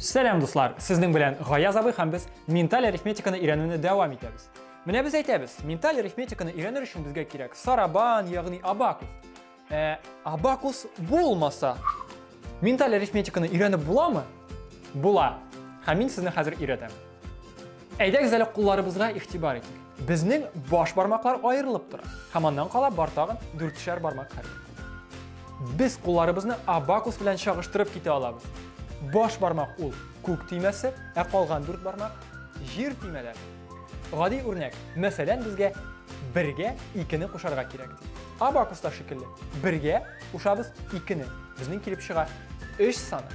Selam dostlar, sizning bilan G'oyaz abi ham biz mental arifmetikani o'rganishni davom etamiz. Mana biz aytamiz, mental arifmetikani o'rganish uchun bizga kerak saraban, ya'ni abakus. Abakus bo'lmasa, mental arifmetikani o'rganib bo'ladimi? Bo'la. Men sizni hozir o'rgataman. Aytagizlar, qo'llarimizga e'tibor eting. Bizning bosh barmoqlar ayrilib turadi. Hamondan qolib bartog'in 4 barmoq qari. Biz qo'llarimizni abakus bilan chag'ishtirib keta olamiz. Bosh barmoq ul ko'k tiymasi, qolgan 4 barmoq yer tiymalari. Oddiy o'rnak. Masalan, bizga 1 ga 2 ni qo'sharga kerak. Abakusda shekilli 1 ga qo'shamiz 2 ni. Bizning kelib chiqa 3 soni.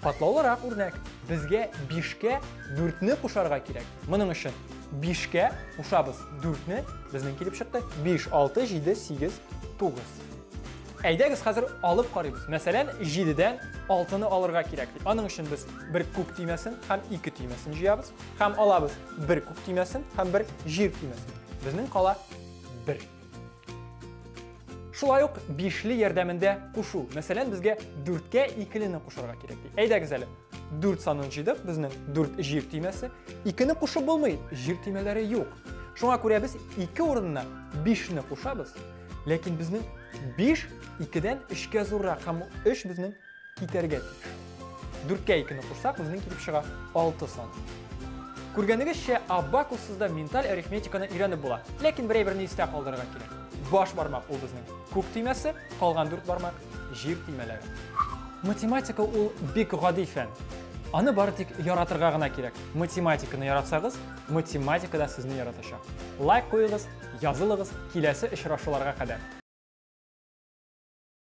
Qatlovliroq o'rnak. Bizga 5 ga 4 ni qo'sharga kerak. Buning uchun 5 ga qo'shamiz 4 ni. Bizning kelib chiqdi 5, 6, 7, 8, 9. Aydagiz hozir olib qaraymiz. Masalan, 7 dan 6 ni olirga kerak. Onun uchun biz 1 ko'k tiymasin, ham 2 tiymasin jiyamiz. Ham olamiz 1 ko'k tiymasin, ham 1 yer tiymasin. Bizning qola 1. Shulay yo'q 5 li yordamida qo'shuv. Masalan, bizga 4 ga 2 ni qo'shirga kerak. Aydagizlar 4 sonini jidiq, bizning 4 yer tiymasi, 2 ni qo'shib bo'lmaydi. Yer tiymalari yo'q. Shunga ko'ra biz 2 o'rnina 5 ni qo'shamiz. Lekin bizning 5 2 dan 3 ga zo'rroq, ham 3 bizning ketarga tegish. 4 ga 2 ni qo'shsak, bizning kelib chiqa 6 son. Ko'rganingizcha, abakus sizda mental arifmetikani o'rganib bo'ladi. Lekin bir-birini esda qoldirishga kerak. Bosh barmoq u bizning ko'k tiymasi, qolgan 4 barmoq yer tiymalari. Matematika u bek oddiy fan. Ani bartik yaratirga g'ana kerak. Matematikani yaratsangiz, matematikada sizni yaratacak. Like qo'yingiz, yoziling'iz, kelasi uchrashuvlarga qadar.